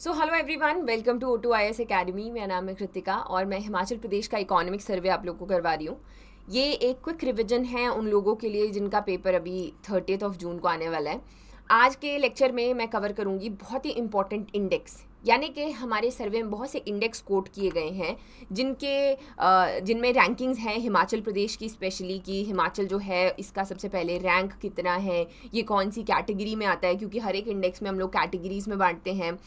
So hello everyone, welcome to O2IS academy. मेरा नाम है कृतिका और मैं हिमाचल प्रदेश का इकोनॉमिक सर्वे आप लोगों को करवा रही हूँ। ये एक क्विक रिवीजन है उन लोगों के लिए जिनका पेपर अभी 30 जून को आने वाला है। आज के लेक्चर में मैं कवर करूँगी बहुत ही इंपॉर्टेंट इंडेक्स, यानी कि हमारे सर्वे में बहुत से इंडेक्स कोट किए गए हैं जिनमें रैंकिंग्स हैं हिमाचल प्रदेश की, स्पेशली कि हिमाचल जो है इसका सबसे पहले रैंक कितना है, ये कौन सी कैटेगरी में आता है, क्योंकि हर एक इंडेक्स में हम लोग कैटेगरीज में बांटते हैं।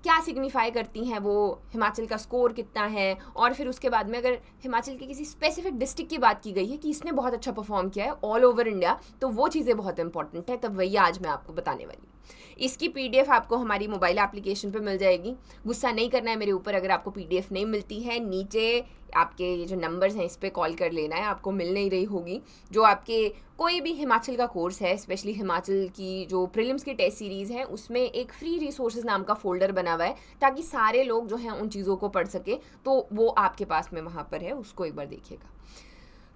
क्या सिग्निफाई करती हैं वो, हिमाचल का स्कोर कितना है, और फिर उसके बाद में अगर हिमाचल की किसी स्पेसिफिक डिस्ट्रिक्ट की बात की गई है कि इसने बहुत अच्छा परफॉर्म किया है ऑल ओवर इंडिया, तो वो चीज़ें बहुत इंपॉर्टेंट है। तब वही आज मैं आपको बताने वाली हूँ। इसकी पीडीएफ आपको हमारी मोबाइल एप्लीकेशन पे मिल जाएगी। गुस्सा नहीं करना है मेरे ऊपर अगर आपको पीडीएफ नहीं मिलती है। नीचे आपके ये जो नंबर्स हैं इस पर कॉल कर लेना है, आपको मिल नहीं रही होगी। जो आपके कोई भी हिमाचल का कोर्स है, स्पेशली हिमाचल की जो प्रीलिम्स की टेस्ट सीरीज़ है, उसमें एक फ्री रिसोर्सेज नाम का फोल्डर बना हुआ है ताकि सारे लोग जो हैं उन चीज़ों को पढ़ सके। तो वो आपके पास में वहाँ पर है, उसको एक बार देखिएगा।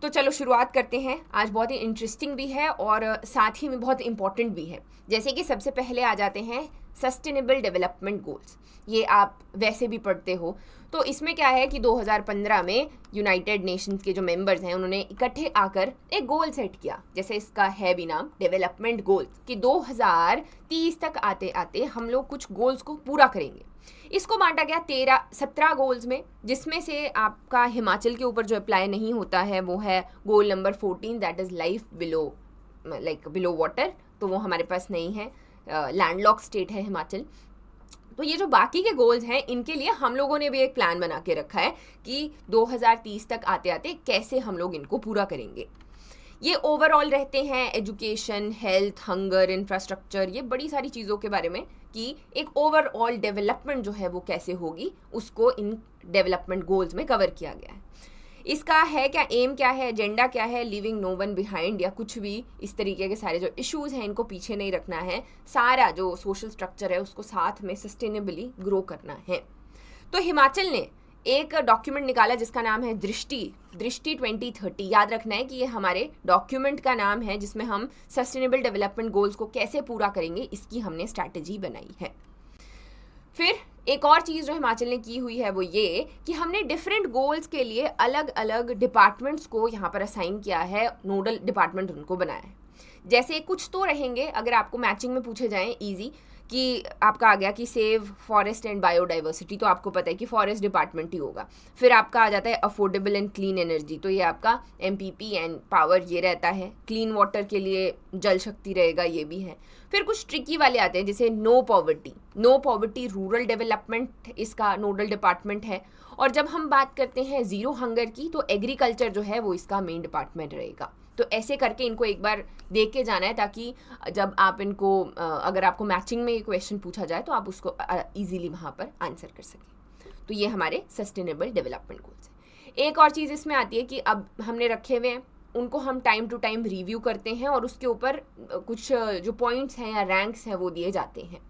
तो चलो शुरुआत करते हैं। आज बहुत ही इंटरेस्टिंग भी है और साथ ही में बहुत इंपॉर्टेंट भी है। जैसे कि सबसे पहले आ जाते हैं सस्टेनेबल डेवलपमेंट गोल्स। ये आप वैसे भी पढ़ते हो। तो इसमें क्या है कि 2015 में यूनाइटेड नेशंस के जो मेंबर्स हैं उन्होंने इकट्ठे आकर एक गोल सेट किया, जैसे इसका है भी नाम डेवलपमेंट गोल्स, कि 2030 तक आते आते हम लोग कुछ गोल्स को पूरा करेंगे। इसको बांटा गया 17 गोल्स में, जिसमें से आपका हिमाचल के ऊपर जो अप्लाई नहीं होता है वो है goal number 14, that is life below water. तो वो हमारे पास नहीं है, लैंडलॉक स्टेट है हिमाचल। तो ये जो बाकी के गोल्स हैं इनके लिए हम लोगों ने भी एक प्लान बना के रखा है कि 2030 तक आते आते कैसे हम लोग इनको पूरा करेंगे। ये ओवरऑल रहते हैं एजुकेशन, हेल्थ, हंगर, इंफ्रास्ट्रक्चर, ये बड़ी सारी चीज़ों के बारे में कि एक ओवरऑल डेवलपमेंट जो है वो कैसे होगी, उसको इन डेवलपमेंट गोल्स में कवर किया गया है। इसका है क्या, एम क्या है, एजेंडा क्या है, लिविंग नो वन बिहाइंड, या कुछ भी इस तरीके के सारे जो इश्यूज़ हैं इनको पीछे नहीं रखना है। सारा जो सोशल स्ट्रक्चर है उसको साथ में सस्टेनेबली ग्रो करना है। तो हिमाचल ने एक डॉक्यूमेंट निकाला जिसका नाम है दृष्टि 2030। याद रखना है कि ये हमारे डॉक्यूमेंट का नाम है जिसमें हम सस्टेनेबल डेवलपमेंट गोल्स को कैसे पूरा करेंगे इसकी हमने स्ट्रैटेजी बनाई है। फिर एक और चीज़ जो हिमाचल ने की हुई है वो ये कि हमने डिफरेंट गोल्स के लिए अलग अलग डिपार्टमेंट्स को यहाँ पर असाइन किया है, नोडल डिपार्टमेंट उनको बनाया है। जैसे कुछ तो रहेंगे, अगर आपको मैचिंग में पूछे जाएं इजी, कि आपका आ गया कि सेव फॉरेस्ट एंड बायोडाइवर्सिटी, तो आपको पता है कि फॉरेस्ट डिपार्टमेंट ही होगा। फिर आपका आ जाता है अफोर्डेबल एंड क्लीन एनर्जी, तो ये आपका MPP एंड पावर ये रहता है। क्लीन वाटर के लिए जल शक्ति रहेगा, ये भी है। फिर कुछ ट्रिकी वाले आते हैं जैसे नो पॉवर्टी रूरल डेवलपमेंट इसका नोडल डिपार्टमेंट है। और जब हम बात करते हैं ज़ीरो हंगर की, तो एग्रीकल्चर जो है वो इसका मेन डिपार्टमेंट रहेगा। तो ऐसे करके इनको एक बार देख के जाना है ताकि जब आप इनको अगर आपको मैचिंग में ये क्वेश्चन पूछा जाए तो आप उसको इजीली वहाँ पर आंसर कर सकें। तो ये हमारे सस्टेनेबल डेवलपमेंट गोल्स हैं। एक और चीज़ इसमें आती है कि अब हमने रखे हुए हैं, उनको हम टाइम टू टाइम रिव्यू करते हैं और उसके ऊपर कुछ जो पॉइंट्स हैं या रैंक्स हैं वो दिए जाते हैं।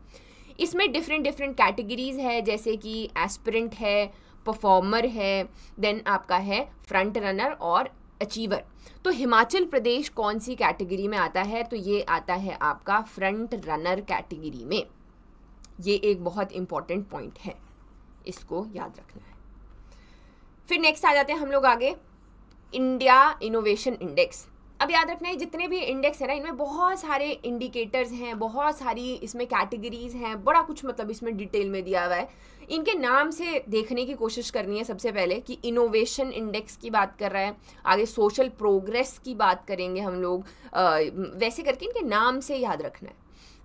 इसमें डिफरेंट कैटेगरीज है, जैसे कि एस्पिरेंट है, परफॉर्मर है, देन आपका है फ्रंट रनर और अचीवर। तो हिमाचल प्रदेश कौन सी कैटेगरी में आता है, तो ये आता है आपका फ्रंट रनर कैटेगरी में। ये एक बहुत इंपॉर्टेंट पॉइंट है, इसको याद रखना है। फिर नेक्स्ट आ जाते हैं हम लोग आगे, इंडिया इनोवेशन इंडेक्स। अब याद रखना है जितने भी इंडेक्स है ना, इनमें बहुत सारे इंडिकेटर्स हैं, बहुत सारी इसमें कैटेगरीज हैं, बड़ा कुछ मतलब इसमें डिटेल में दिया हुआ है। इनके नाम से देखने की कोशिश करनी है सबसे पहले कि इनोवेशन इंडेक्स की बात कर रहा है, आगे सोशल प्रोग्रेस की बात करेंगे हम लोग, वैसे करके इनके नाम से याद रखना है।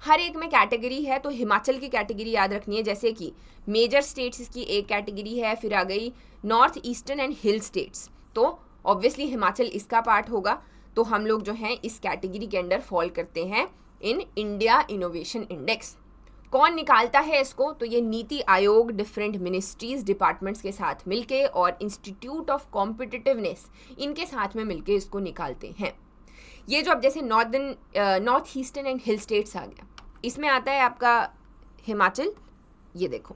हर एक में कैटेगरी है, तो हिमाचल की कैटेगरी याद रखनी है, जैसे कि मेजर स्टेट्स इसकी एक कैटेगरी है, फिर आ गई north eastern and hill states, तो ऑब्वियसली हिमाचल इसका पार्ट होगा। तो हम लोग जो हैं इस कैटेगरी के अंडर फॉल करते हैं इन इंडिया इनोवेशन इंडेक्स। कौन निकालता है इसको, तो ये NITI Aayog different ministries departments के साथ मिलके और इंस्टीट्यूट ऑफ कॉम्पिटिटिवनेस इनके साथ में मिलके इसको निकालते हैं। ये जो अब जैसे north eastern and hill states आ गया, इसमें आता है आपका हिमाचल। ये देखो,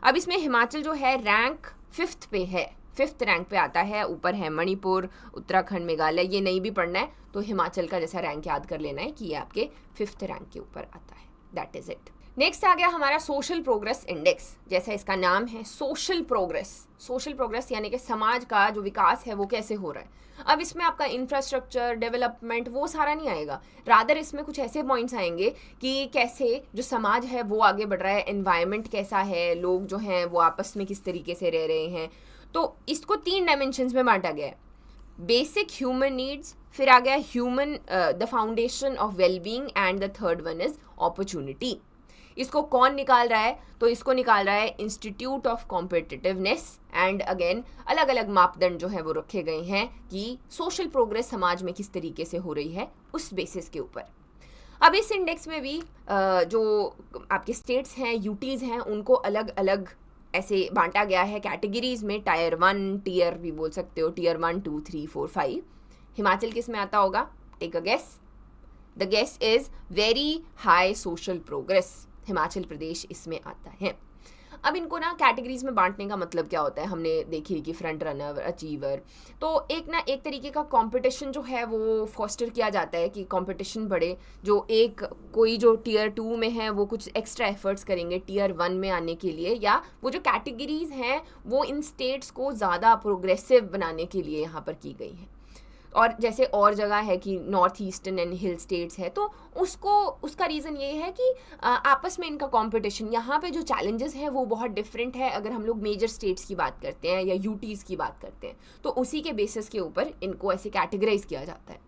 अब इसमें हिमाचल जो है रैंक 5th पे है, 5th रैंक पे आता है। ऊपर है मणिपुर, उत्तराखंड, मेघालय, ये नहीं भी पढ़ना है, तो हिमाचल का जैसा रैंक याद कर लेना है कि ये आपके 5th रैंक के ऊपर आता है, दैट इज़ इट। नेक्स्ट आ गया हमारा सोशल प्रोग्रेस इंडेक्स, जैसा इसका नाम है सोशल प्रोग्रेस। सोशल प्रोग्रेस यानी कि समाज का जो विकास है वो कैसे हो रहा है। अब इसमें आपका इंफ्रास्ट्रक्चर डेवलपमेंट वो सारा नहीं आएगा, रादर इसमें कुछ ऐसे पॉइंट्स आएंगे कि कैसे जो समाज है वो आगे बढ़ रहा है, एनवायरनमेंट कैसा है, लोग जो हैं वो आपस में किस तरीके से रह रहे हैं। तो इसको 3 डायमेंशंस में बांटा गया है, बेसिक ह्यूमन नीड्स, फिर आ गया human the foundation of wellbeing, and the third one is opportunity. इसको कौन निकाल रहा है, तो इसको निकाल रहा है institute of competitiveness. And again अलग अलग मापदंड जो है वो रखे गए हैं कि सोशल प्रोग्रेस समाज में किस तरीके से हो रही है उस बेसिस के ऊपर। अब इस इंडेक्स में भी जो आपके स्टेट्स हैं, यूटीज़ हैं, उनको अलग अलग ऐसे बांटा गया है कैटेगरीज में, टायर 1 टीयर भी बोल सकते हो, टीयर 1 2 3 4 5। हिमाचल किस में आता होगा, take a guess. The guess is very high social progress, Himachal Pradesh इसमें आता है। अब इनको ना कैटेगरीज में बांटने का मतलब क्या होता है, हमने देखी कि फ्रंट रनर, अचीवर, तो एक तरीके का कंपटीशन जो है वो फॉस्टर किया जाता है कि कंपटीशन बढ़े। जो कोई जो टीयर 2 में है वो कुछ एक्स्ट्रा एफर्ट्स करेंगे टीयर 1 में आने के लिए, या वो जो कैटेगरीज हैं वो इन स्टेट्स को ज़्यादा प्रोग्रेसिव बनाने के लिए यहाँ पर की गई हैं। और जैसे और जगह है कि north eastern and hill states है, तो उसका रीज़न ये है कि आपस में इनका कंपटीशन, यहाँ पे जो चैलेंजेस हैं वो बहुत डिफरेंट है। अगर हम लोग मेजर स्टेट्स की बात करते हैं या यूटीज़ की बात करते हैं तो उसी के बेसिस के ऊपर इनको ऐसे कैटेगराइज किया जाता है।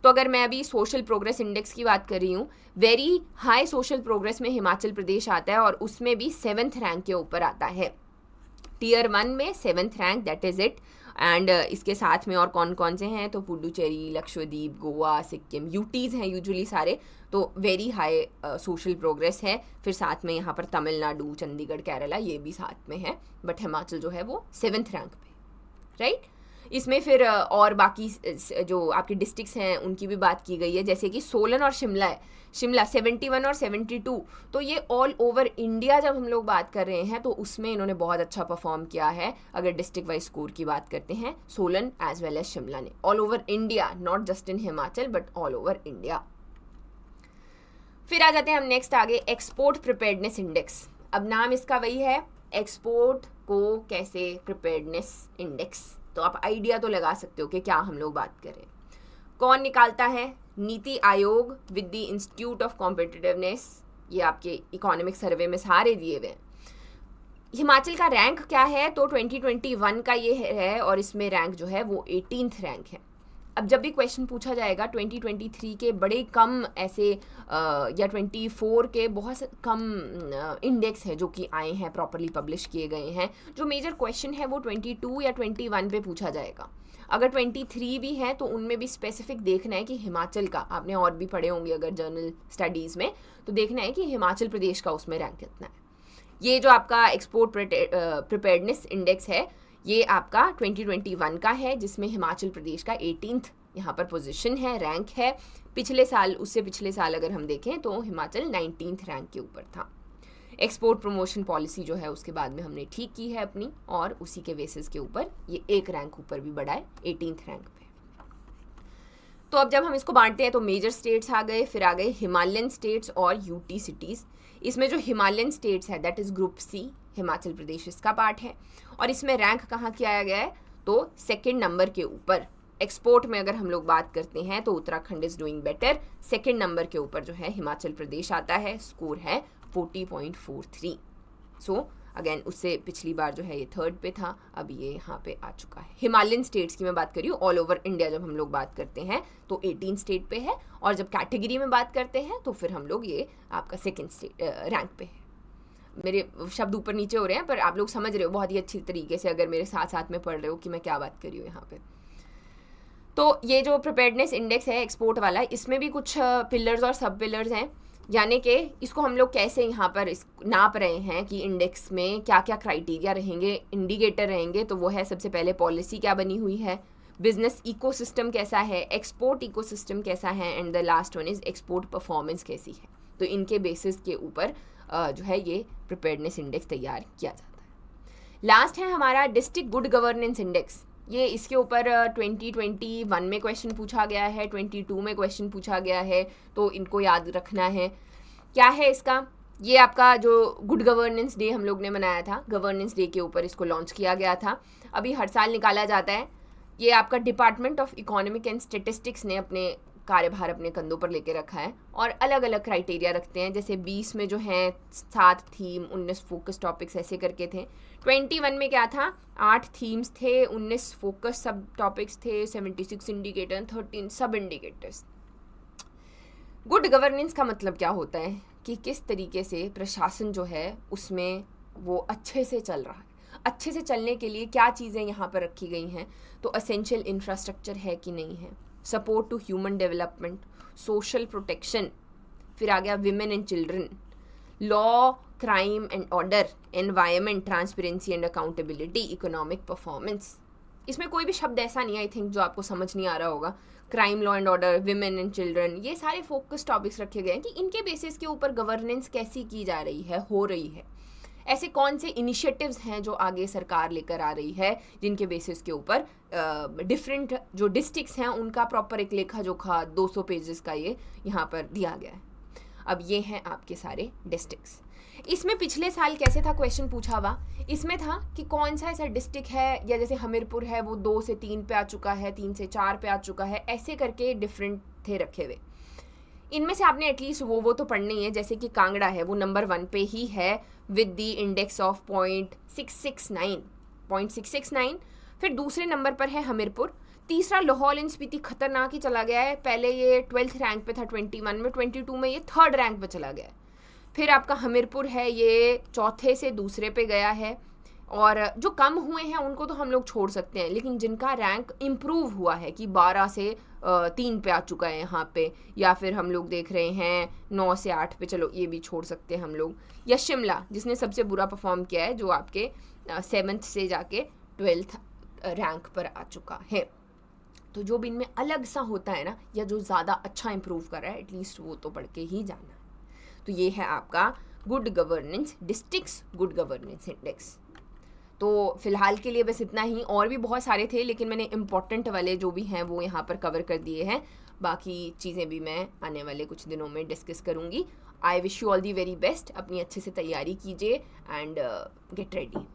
तो अगर मैं अभी सोशल प्रोग्रेस इंडेक्स की बात कर रही हूँ, वेरी हाई सोशल प्रोग्रेस में हिमाचल प्रदेश आता है और उसमें भी 7th रैंक के ऊपर आता है। टीयर 1 में 7th rank, that is it. And इसके साथ में और कौन कौन से हैं, तो पुडुचेरी, लक्षद्वीप, गोवा, सिक्किम, यूटीज़ हैं यूजुअली सारे, तो वेरी हाई सोशल प्रोग्रेस है। फिर साथ में यहाँ पर तमिलनाडु, चंडीगढ़, केरला ये भी साथ में है, बट हिमाचल जो है वो 7th रैंक पे, राइट। इसमें फिर और बाकी जो आपके डिस्ट्रिक्ट्स हैं उनकी भी बात की गई है, जैसे कि सोलन और शिमला है, शिमला 71 और 72। तो ये ऑल ओवर इंडिया जब हम लोग बात कर रहे हैं तो उसमें इन्होंने बहुत अच्छा परफॉर्म किया है। अगर डिस्ट्रिक्ट वाइज स्कोर की बात करते हैं, Solan as well as Shimla ने, all over India, not just in Himachal but all over India. फिर आ जाते हैं हम नेक्स्ट आगे, एक्सपोर्ट प्रिपेयर्डनेस इंडेक्स। अब नाम इसका वही है, एक्सपोर्ट को कैसे प्रिपेयर्डनेस इंडेक्स। तो आप आइडिया तो लगा सकते हो कि क्या हम लोग बात करें। कौन निकालता है, NITI Aayog with the institute of competitiveness, ये आपके इकोनॉमिक सर्वे में सारे दिए हुए हैं। हिमाचल का रैंक क्या है, तो 2021 का ये है और इसमें रैंक जो है वो 18th रैंक है। अब जब भी क्वेश्चन पूछा जाएगा 2023 के बड़े कम ऐसे या 24 के बहुत कम इंडेक्स है जो कि आए हैं, प्रॉपरली पब्लिश किए गए हैं, जो मेजर क्वेश्चन है वो 22 या 21 पे पूछा जाएगा। अगर 23 भी है तो उनमें भी स्पेसिफिक देखना है कि हिमाचल का, आपने और भी पढ़े होंगे अगर जर्नल स्टडीज़ में, तो देखना है कि हिमाचल प्रदेश का उसमें रैंक कितना है। ये जो आपका एक्सपोर्ट प्रिपेयर्डनेस इंडेक्स है ये आपका 2021 का है, जिसमें हिमाचल प्रदेश का 18th यहाँ पर पोजीशन है, रैंक है। पिछले साल, उससे पिछले साल अगर हम देखें तो हिमाचल 19th रैंक के ऊपर था। एक्सपोर्ट प्रमोशन पॉलिसी जो है उसके बाद में हमने ठीक की है अपनी, और उसी के बेसिस के ऊपर ये एक रैंक ऊपर भी बढ़ा है 18th रैंक पे। तो अब जब हम इसको बांटते हैं तो मेजर स्टेट्स आ गए, फिर आ गए हिमालयन स्टेट्स और यूटी सिटीज़। इसमें जो हिमालयन स्टेट्स है that is group C, Himachal Pradesh इसका पार्ट है, और इसमें रैंक कहाँ किया गया है, तो 2nd नंबर के ऊपर। एक्सपोर्ट में अगर हम लोग बात करते हैं तो Uttarakhand is doing better, 2nd number के ऊपर जो है हिमाचल प्रदेश आता है, स्कोर है 40.43। सो अगेन उससे पिछली बार जो है ये 3rd पे था, अब ये यहाँ पे आ चुका है। हिमालयन स्टेट्स की मैं बात कर रही हूँ, ऑल ओवर इंडिया जब हम लोग बात करते हैं तो 18 स्टेट पे है, और जब कैटेगरी में बात करते हैं तो फिर हम लोग ये आपका 2nd स्टेट रैंक पे है। मेरे शब्द ऊपर नीचे हो रहे हैं पर आप लोग समझ रहे हो बहुत ही अच्छी तरीके से अगर मेरे साथ साथ में पढ़ रहे हो कि मैं क्या बात कर रही हूँ यहाँ पे। तो ये जो प्रिपेयर्डनेस इंडेक्स है एक्सपोर्ट वाला, इसमें भी कुछ पिलर्स और सब पिलर्स हैं, यानी कि इसको हम लोग कैसे यहाँ पर नाप रहे हैं कि इंडेक्स में क्या क्या क्राइटेरिया रहेंगे, इंडिकेटर रहेंगे। तो वो है सबसे पहले पॉलिसी क्या बनी हुई है, बिजनेस इकोसिस्टम कैसा है, एक्सपोर्ट इकोसिस्टम कैसा है, and the last one is export performance कैसी है। तो इनके बेसिस के ऊपर जो है ये प्रिपेयर्डनेस इंडेक्स तैयार किया जाता है। लास्ट है हमारा डिस्ट्रिक्ट गुड गवर्नेंस इंडेक्स। ये इसके ऊपर 2021 में क्वेश्चन पूछा गया है, 22 में क्वेश्चन पूछा गया है, तो इनको याद रखना है। क्या है इसका, ये आपका जो गुड गवर्नेंस डे हम लोग ने मनाया था, गवर्नेंस डे के ऊपर इसको लॉन्च किया गया था, अभी हर साल निकाला जाता है। ये आपका department of economic and statistics ने अपने कार्यभार अपने कंधों पर लेके रखा है और अलग अलग क्राइटेरिया रखते हैं। जैसे 20 में जो हैं 7 थीम, 19 फोकस टॉपिक्स ऐसे करके थे। 21 में क्या था, 8 थीम्स थे, 19 फोकस सब टॉपिक्स थे, 76 इंडिकेटर, 13 सब इंडिकेटर्स। गुड गवर्नेंस का मतलब क्या होता है कि किस तरीके से प्रशासन जो है उसमें वो अच्छे से चल रहा है। अच्छे से चलने के लिए क्या चीज़ें यहाँ पर रखी गई हैं, तो असेंशियल इंफ्रास्ट्रक्चर है कि नहीं है, support to human development, social protection, फिर आ गया women and children, law, crime and order, environment, transparency and accountability, economic performance. इसमें कोई भी शब्द ऐसा नहीं आई थिंक जो आपको समझ नहीं आ रहा होगा। Crime, law and order, women and children, ये सारे फोकस टॉपिक्स रखे गए हैं कि इनके बेसिस के ऊपर गवर्नेंस कैसी की जा रही है, हो रही है। ऐसे कौन से इनिशिएटिव्स हैं जो आगे सरकार लेकर आ रही है, जिनके बेसिस के ऊपर डिफरेंट जो डिस्ट्रिक्ट्स हैं उनका प्रॉपर एक लेखा जोखा 200 पेजेस का ये यहाँ पर दिया गया है। अब ये हैं आपके सारे डिस्ट्रिक्ट्स। इसमें पिछले साल कैसे था क्वेश्चन पूछा हुआ, इसमें था कि कौन सा ऐसा डिस्ट्रिक्ट है, या जैसे हमीरपुर है वो 2 से 3 पे आ चुका है, 3 से 4 पे आ चुका है, ऐसे करके डिफरेंट थे रखे हुए। इनमें से आपने एटलीस्ट वो तो पढ़नी है। जैसे कि कांगड़ा है वो नंबर 1 पे ही है विद द इंडेक्स ऑफ 0.669। फिर दूसरे नंबर पर है हमीरपुर। तीसरा लाहौल एंड स्पीति खतरनाक ही चला गया है, पहले ये 12th रैंक पे था 21 में, 22 में ये 3rd रैंक पे चला गया है। फिर आपका हमीरपुर है ये चौथे से दूसरे पे गया है, और जो कम हुए हैं उनको तो हम लोग छोड़ सकते हैं, लेकिन जिनका रैंक इम्प्रूव हुआ है कि 12 से 3 पे आ चुका है यहाँ पे, या फिर हम लोग देख रहे हैं 9 से 8 पे, चलो ये भी छोड़ सकते हैं हम लोग। या शिमला जिसने सबसे बुरा परफॉर्म किया है, जो आपके 7th से जाके 12th रैंक पर आ चुका है। तो जो भी इनमें अलग सा होता है ना, या जो ज़्यादा अच्छा इम्प्रूव कर रहा है, एटलीस्ट वो तो पढ़ के ही जाना है। तो ये है आपका good governance districts good governance index. तो फिलहाल के लिए बस इतना ही, और भी बहुत सारे थे लेकिन मैंने इम्पॉर्टेंट वाले जो भी हैं वो यहाँ पर कवर कर दिए हैं। बाकी चीज़ें भी मैं आने वाले कुछ दिनों में डिस्कस करूँगी। I wish you all the very best. अपनी अच्छे से तैयारी कीजिए एंड गेट रेडी।